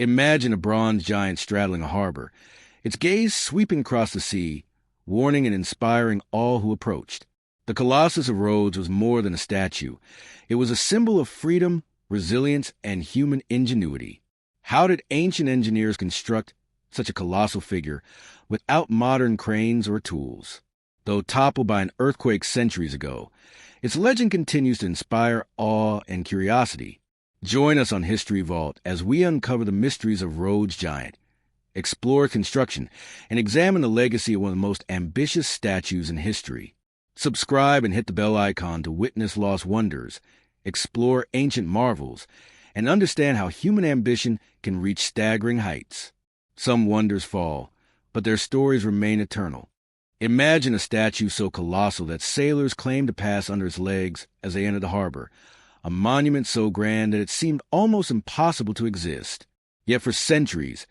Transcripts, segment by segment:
Imagine a bronze giant straddling a harbor, its gaze sweeping across the sea, warning and inspiring all who approached. The Colossus of Rhodes was more than a statue. It was a symbol of freedom, resilience, and human ingenuity. How did ancient engineers construct such a colossal figure without modern cranes or tools? Though toppled by an earthquake centuries ago, its legend continues to inspire awe and curiosity. Join us on History Vault as we uncover the mysteries of Rhodes Giant, explore construction, and examine the legacy of one of the most ambitious statues in history. Subscribe and hit the bell icon to witness lost wonders, explore ancient marvels, and understand how human ambition can reach staggering heights. Some wonders fall, but their stories remain eternal. Imagine a statue so colossal that sailors claimed to pass under its legs as they entered the harbor, a monument so grand that it seemed almost impossible to exist. Yet for centuries,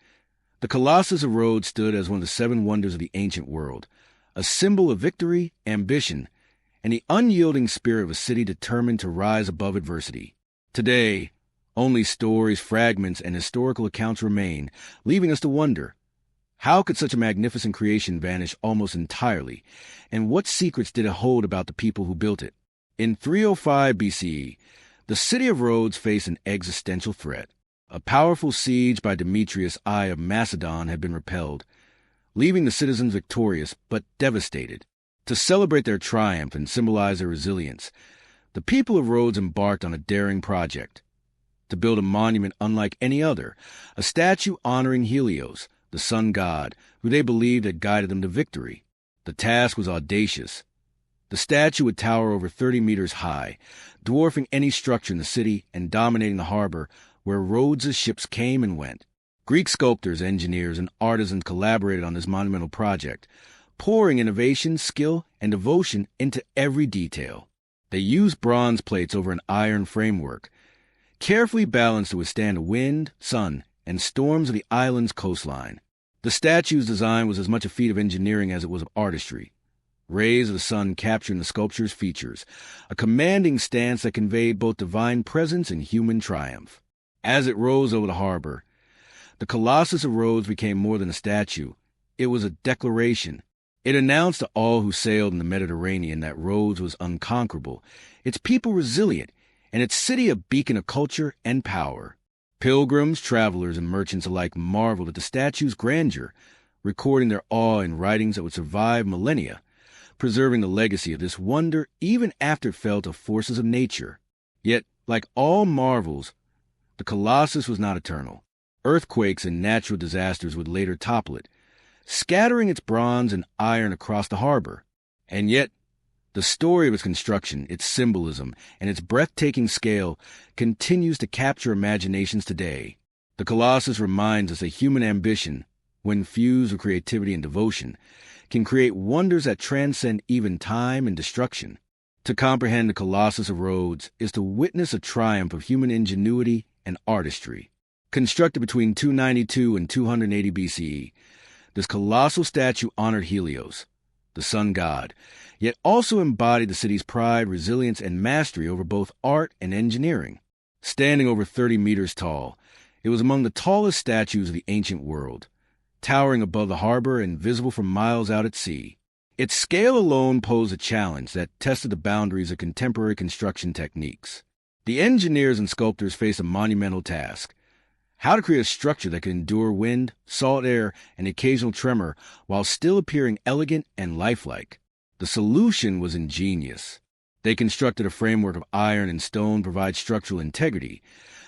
the Colossus of Rhodes stood as one of the seven wonders of the ancient world, a symbol of victory, ambition, and the unyielding spirit of a city determined to rise above adversity. Today, only stories, fragments, and historical accounts remain, leaving us to wonder, how could such a magnificent creation vanish almost entirely, and what secrets did it hold about the people who built it? In 305 BCE, the city of Rhodes faced an existential threat. A powerful siege by Demetrius I of Macedon had been repelled, leaving the citizens victorious but devastated. To celebrate their triumph and symbolize their resilience, the people of Rhodes embarked on a daring project to build a monument unlike any other, a statue honoring Helios, the sun god, who they believed had guided them to victory. The task was audacious. The statue would tower over 30 meters high, dwarfing any structure in the city and dominating the harbor where Rhodes' ships came and went. Greek sculptors, engineers, and artisans collaborated on this monumental project, pouring innovation, skill, and devotion into every detail. They used bronze plates over an iron framework, carefully balanced to withstand the wind, sun, and storms of the island's coastline. The statue's design was as much a feat of engineering as it was of artistry. Rays of the sun capturing the sculpture's features, a commanding stance that conveyed both divine presence and human triumph. As it rose over the harbor, the Colossus of Rhodes became more than a statue. It was a declaration. It announced to all who sailed in the Mediterranean that Rhodes was unconquerable, its people resilient, and its city a beacon of culture and power. Pilgrims, travelers, and merchants alike marveled at the statue's grandeur, recording their awe in writings that would survive millennia, preserving the legacy of this wonder even after it fell to forces of nature. Yet, like all marvels, the Colossus was not eternal. Earthquakes and natural disasters would later topple it, scattering its bronze and iron across the harbor. And yet, the story of its construction, its symbolism, and its breathtaking scale continues to capture imaginations today. The Colossus reminds us that human ambition, when fused with creativity and devotion, can create wonders that transcend even time and destruction. To comprehend the Colossus of Rhodes is to witness a triumph of human ingenuity and artistry. Constructed between 292 and 280 BCE, this colossal statue honored Helios, the sun god, yet also embodied the city's pride, resilience, and mastery over both art and engineering. Standing over 30 meters tall, it was among the tallest statues of the ancient world, towering above the harbor and visible from miles out at sea. Its scale alone posed a challenge that tested the boundaries of contemporary construction techniques. The engineers and sculptors faced a monumental task: how to create a structure that could endure wind, salt air, and occasional tremor while still appearing elegant and lifelike. The solution was ingenious. They constructed a framework of iron and stone to provide structural integrity,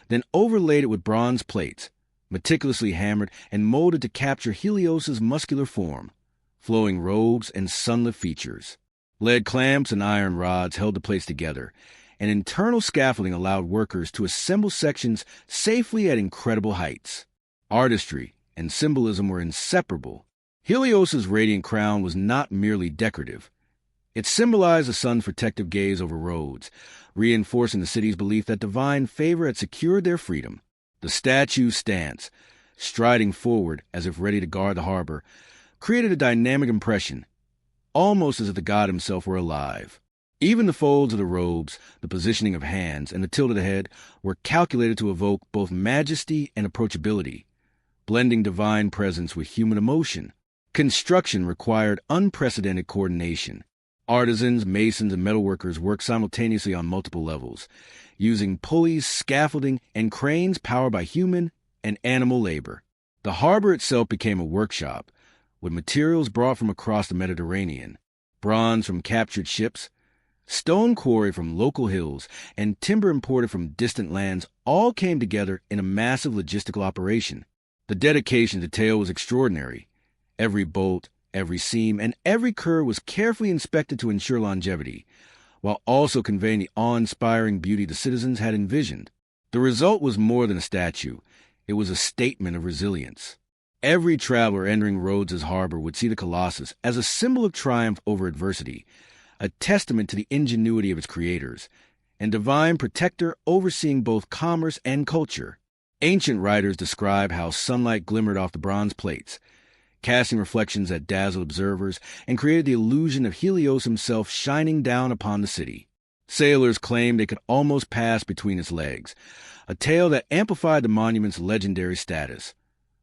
then overlaid it with bronze plates, meticulously hammered and molded to capture Helios's muscular form, flowing robes, and sunlit features. Lead clamps and iron rods held the plates together, and internal scaffolding allowed workers to assemble sections safely at incredible heights. Artistry and symbolism were inseparable. Helios's radiant crown was not merely decorative. It symbolized the sun's protective gaze over Rhodes, reinforcing the city's belief that divine favor had secured their freedom. The statue's stance, striding forward as if ready to guard the harbor, created a dynamic impression, almost as if the god himself were alive. Even the folds of the robes, the positioning of hands, and the tilt of the head were calculated to evoke both majesty and approachability. blending divine presence with human emotion. Construction required unprecedented coordination. Artisans, masons, and metalworkers worked simultaneously on multiple levels, using pulleys, scaffolding, and cranes powered by human and animal labor. The harbor itself became a workshop, with materials brought from across the Mediterranean, bronze from captured ships, stone quarried from local hills, and timber imported from distant lands all came together in a massive logistical operation. The dedication to detail was extraordinary. Every bolt, every seam, and every curve was carefully inspected to ensure longevity, while also conveying the awe-inspiring beauty the citizens had envisioned. The result was more than a statue. It was a statement of resilience. Every traveler entering Rhodes' harbor would see the Colossus as a symbol of triumph over adversity, a testament to the ingenuity of its creators, and divine protector overseeing both commerce and culture. Ancient writers describe how sunlight glimmered off the bronze plates, casting reflections that dazzled observers and created the illusion of Helios himself shining down upon the city. Sailors claimed they could almost pass between its legs, a tale that amplified the monument's legendary status,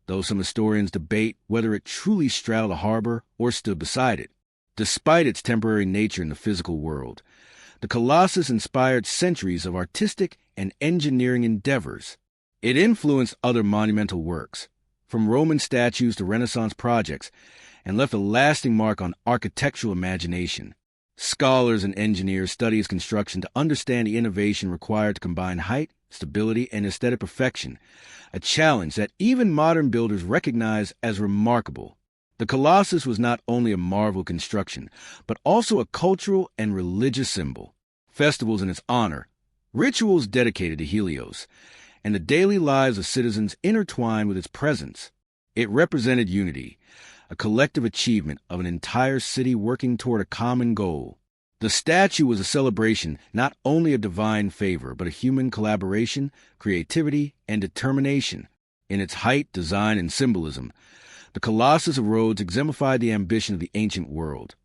though some historians debate whether it truly straddled the harbor or stood beside it. Despite its temporary nature in the physical world, the Colossus inspired centuries of artistic and engineering endeavors. It influenced other monumental works, from Roman statues to Renaissance projects, and left a lasting mark on architectural imagination. Scholars and engineers study its construction to understand the innovation required to combine height, stability, and aesthetic perfection, a challenge that even modern builders recognize as remarkable. The Colossus was not only a marvel of construction, but also a cultural and religious symbol. Festivals in its honor, rituals dedicated to Helios, and the daily lives of citizens intertwined with its presence. It represented unity, a collective achievement of an entire city working toward a common goal. The statue was a celebration not only of divine favor, but of human collaboration, creativity, and determination. In its height, design, and symbolism, the Colossus of Rhodes exemplified the ambition of the ancient world,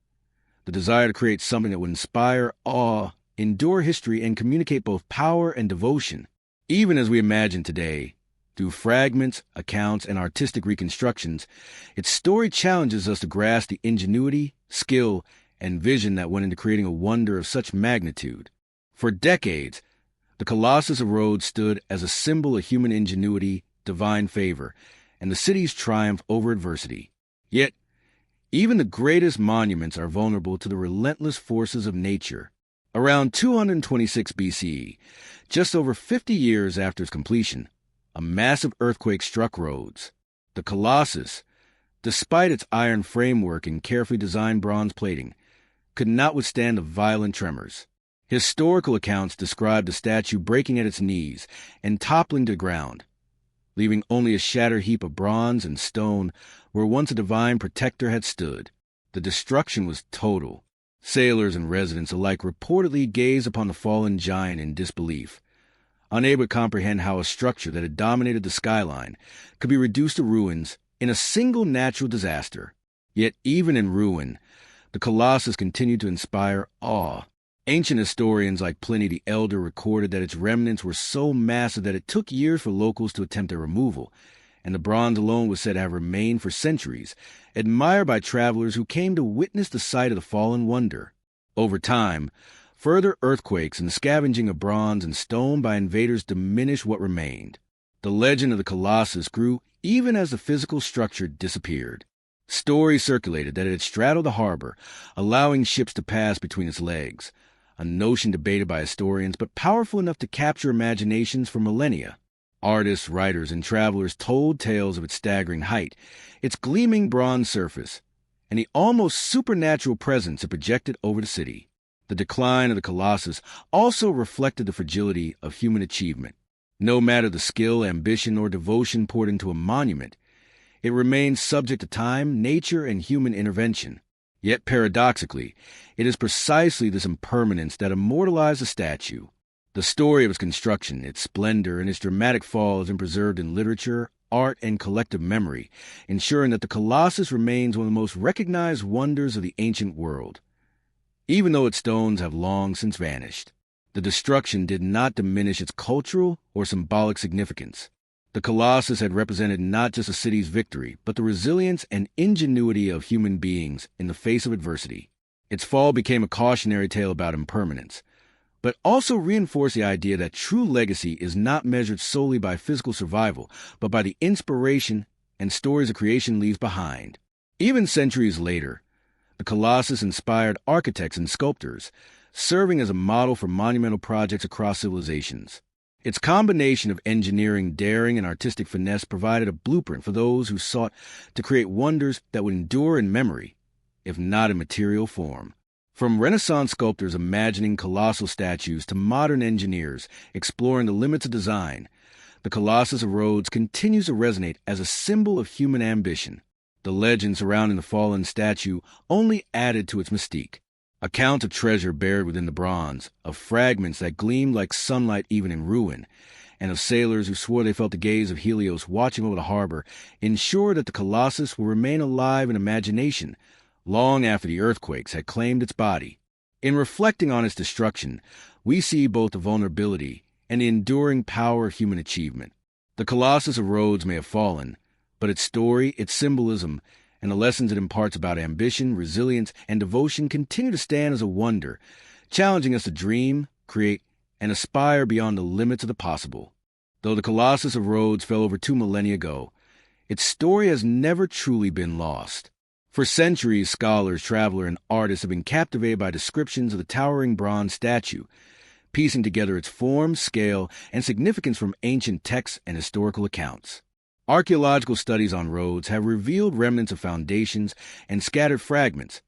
the desire to create something that would inspire awe, endure history, and communicate both power and devotion. Even as we imagine today, through fragments, accounts, and artistic reconstructions, its story challenges us to grasp the ingenuity, skill, and vision that went into creating a wonder of such magnitude. For decades, the Colossus of Rhodes stood as a symbol of human ingenuity, divine favor, and the city's triumph over adversity. Yet, even the greatest monuments are vulnerable to the relentless forces of nature. Around 226 BCE, just over 50 years after its completion, a massive earthquake struck Rhodes. The Colossus, despite its iron framework and carefully designed bronze plating, could not withstand the violent tremors. Historical accounts describe the statue breaking at its knees and toppling to the ground, leaving only a shattered heap of bronze and stone where once a divine protector had stood. The destruction was total. Sailors and residents alike reportedly gazed upon the fallen giant in disbelief, unable to comprehend how a structure that had dominated the skyline could be reduced to ruins in a single natural disaster. Yet even in ruin, the Colossus continued to inspire awe. Ancient historians like Pliny the Elder recorded that its remnants were so massive that it took years for locals to attempt their removal, and the bronze alone was said to have remained for centuries, admired by travelers who came to witness the sight of the fallen wonder. Over time, further earthquakes and the scavenging of bronze and stone by invaders diminished what remained. The legend of the Colossus grew even as the physical structure disappeared. Stories circulated that it had straddled the harbor, allowing ships to pass between its legs, a notion debated by historians but powerful enough to capture imaginations for millennia. Artists, writers, and travelers told tales of its staggering height, its gleaming bronze surface, and the almost supernatural presence it projected over the city. The decline of the Colossus also reflected the fragility of human achievement. No matter the skill, ambition, or devotion poured into a monument, it remains subject to time, nature, and human intervention. Yet paradoxically, it is precisely this impermanence that immortalized the statue. The story of its construction, its splendor, and its dramatic fall has been preserved in literature, art, and collective memory, ensuring that the Colossus remains one of the most recognized wonders of the ancient world. Even though its stones have long since vanished, the destruction did not diminish its cultural or symbolic significance. The Colossus had represented not just a city's victory, but the resilience and ingenuity of human beings in the face of adversity. Its fall became a cautionary tale about impermanence, but also reinforced the idea that true legacy is not measured solely by physical survival, but by the inspiration and stories of creation leaves behind. Even centuries later, the Colossus inspired architects and sculptors, serving as a model for monumental projects across civilizations. Its combination of engineering, daring, and artistic finesse provided a blueprint for those who sought to create wonders that would endure in memory, if not in material form. From Renaissance sculptors imagining colossal statues to modern engineers exploring the limits of design, the Colossus of Rhodes continues to resonate as a symbol of human ambition. The legend surrounding the fallen statue only added to its mystique. Accounts of treasure buried within the bronze, of fragments that gleamed like sunlight even in ruin, and of sailors who swore they felt the gaze of Helios watching over the harbor, ensured that the Colossus will remain alive in imagination long after the earthquakes had claimed its body. In reflecting on its destruction, we see both the vulnerability and the enduring power of human achievement. The Colossus of Rhodes may have fallen, but its story, its symbolism, and the lessons it imparts about ambition, resilience, and devotion continue to stand as a wonder, challenging us to dream, create, and aspire beyond the limits of the possible. Though the Colossus of Rhodes fell over 2 millennia ago, its story has never truly been lost. For centuries, scholars, travelers, and artists have been captivated by descriptions of the towering bronze statue, piecing together its form, scale, and significance from ancient texts and historical accounts. Archaeological studies on Rhodes have revealed remnants of foundations and scattered fragments,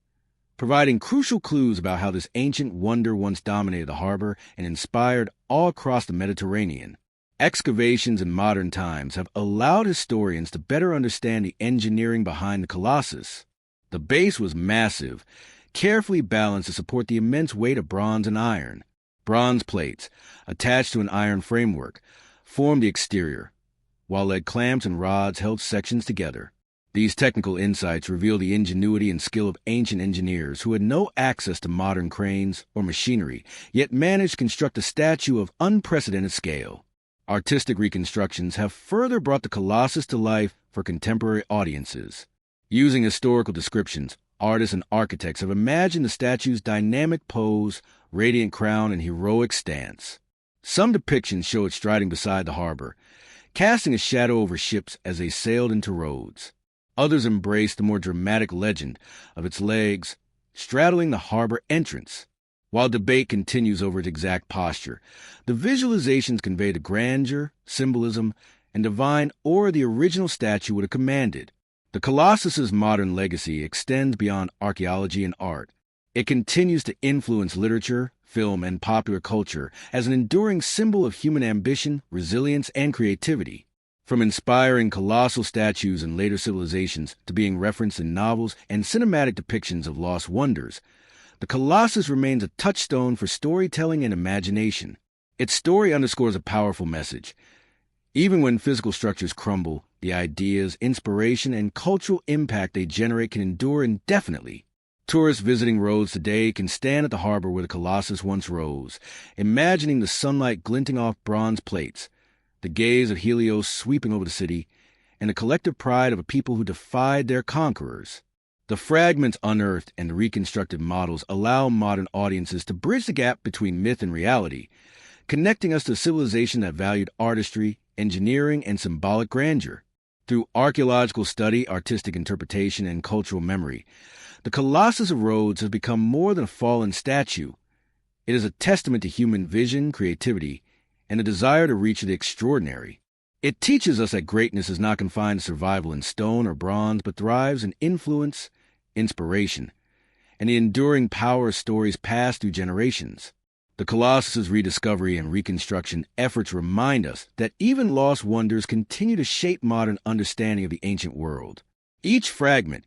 providing crucial clues about how this ancient wonder once dominated the harbor and inspired all across the Mediterranean. Excavations in modern times have allowed historians to better understand the engineering behind the Colossus. The base was massive, carefully balanced to support the immense weight of bronze and iron. Bronze plates, attached to an iron framework, formed the exterior, while lead clamps and rods held sections together. These technical insights reveal the ingenuity and skill of ancient engineers who had no access to modern cranes or machinery, yet managed to construct a statue of unprecedented scale. Artistic reconstructions have further brought the Colossus to life for contemporary audiences. Using historical descriptions, artists and architects have imagined the statue's dynamic pose, radiant crown, and heroic stance. Some depictions show it striding beside the harbor, casting a shadow over ships as they sailed into Rhodes. Others embrace the more dramatic legend of its legs straddling the harbor entrance. While debate continues over its exact posture, the visualizations convey the grandeur, symbolism, and divine aura the original statue would have commanded. The Colossus's modern legacy extends beyond archaeology and art. It continues to influence literature, film, and popular culture as an enduring symbol of human ambition, resilience, and creativity. From inspiring colossal statues in later civilizations to being referenced in novels and cinematic depictions of lost wonders, the Colossus remains a touchstone for storytelling and imagination. Its story underscores a powerful message. Even when physical structures crumble, the ideas, inspiration, and cultural impact they generate can endure indefinitely. Tourists visiting Rhodes today can stand at the harbor where the Colossus once rose, imagining the sunlight glinting off bronze plates, the gaze of Helios sweeping over the city, and the collective pride of a people who defied their conquerors. The fragments unearthed and the reconstructed models allow modern audiences to bridge the gap between myth and reality, connecting us to a civilization that valued artistry, engineering, and symbolic grandeur. Through archaeological study, artistic interpretation, and cultural memory, the Colossus of Rhodes has become more than a fallen statue. It is a testament to human vision, creativity, and a desire to reach the extraordinary. It teaches us that greatness is not confined to survival in stone or bronze, but thrives in influence, inspiration, and the enduring power of stories passed through generations. The Colossus's rediscovery and reconstruction efforts remind us that even lost wonders continue to shape modern understanding of the ancient world. Each fragment,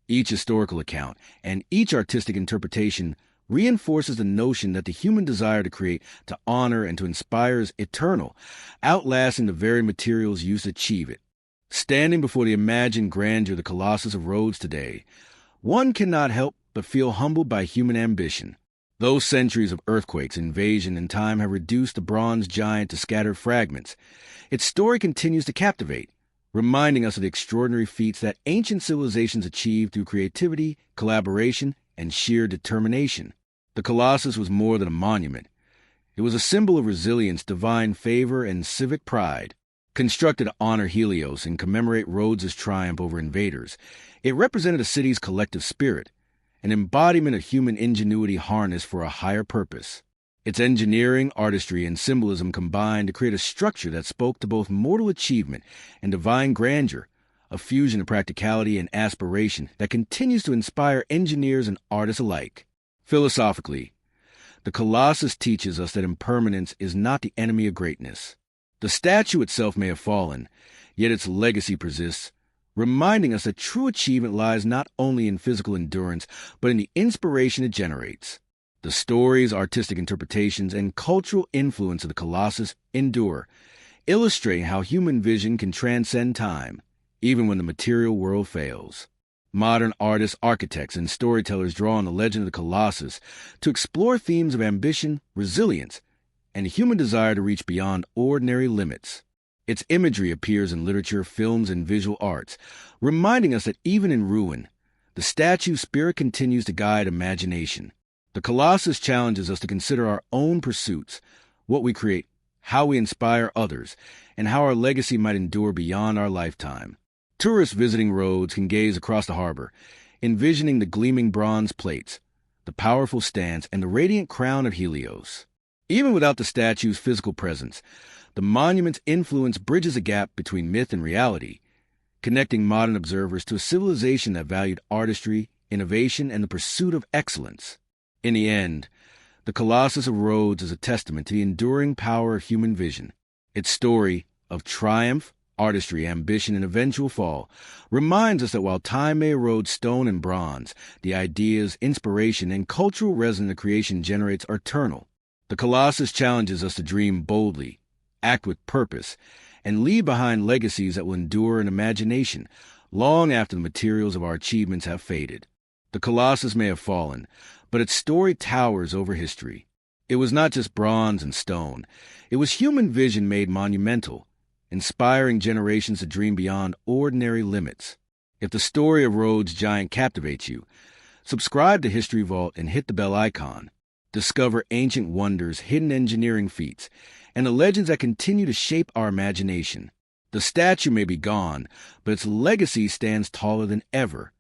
each historical account, and each artistic interpretation reinforces the notion that the human desire to create, to honor, and to inspire is eternal, outlasting the very materials used to achieve it. Standing before the imagined grandeur of the Colossus of Rhodes today, one cannot help but feel humbled by human ambition. Those centuries of earthquakes, invasion, and time have reduced the bronze giant to scattered fragments. Its story continues to captivate, reminding us of the extraordinary feats that ancient civilizations achieved through creativity, collaboration, and sheer determination. The Colossus was more than a monument. It was a symbol of resilience, divine favor, and civic pride. Constructed to honor Helios and commemorate Rhodes' triumph over invaders, it represented a city's collective spirit, an embodiment of human ingenuity harnessed for a higher purpose. Its engineering, artistry, and symbolism combined to create a structure that spoke to both mortal achievement and divine grandeur, a fusion of practicality and aspiration that continues to inspire engineers and artists alike. Philosophically, the Colossus teaches us that impermanence is not the enemy of greatness. The statue itself may have fallen, yet its legacy persists, reminding us that true achievement lies not only in physical endurance, but in the inspiration it generates. The stories, artistic interpretations, and cultural influence of the Colossus endure, illustrating how human vision can transcend time, even when the material world fails. Modern artists, architects, and storytellers draw on the legend of the Colossus to explore themes of ambition, resilience, and human desire to reach beyond ordinary limits. Its imagery appears in literature, films, and visual arts, reminding us that even in ruin, the statue's spirit continues to guide imagination. The Colossus challenges us to consider our own pursuits, what we create, how we inspire others, and how our legacy might endure beyond our lifetime. Tourists visiting Rhodes can gaze across the harbor, envisioning the gleaming bronze plates, the powerful stance, and the radiant crown of Helios. Even without the statue's physical presence, the monument's influence bridges a gap between myth and reality, connecting modern observers to a civilization that valued artistry, innovation, and the pursuit of excellence. In the end, the Colossus of Rhodes is a testament to the enduring power of human vision. Its story of triumph, artistry, ambition, and eventual fall reminds us that while time may erode stone and bronze, the ideas, inspiration, and cultural resonance the creation generates are eternal. The Colossus challenges us to dream boldly, act with purpose, and leave behind legacies that will endure in imagination long after the materials of our achievements have faded. The Colossus may have fallen, but its story towers over history. It was not just bronze and stone. It was human vision made monumental, inspiring generations to dream beyond ordinary limits. If the story of Rhodes' giant captivates you, subscribe to History Vault and hit the bell icon. Discover ancient wonders, hidden engineering feats, and the legends that continue to shape our imagination. The statue may be gone, but its legacy stands taller than ever,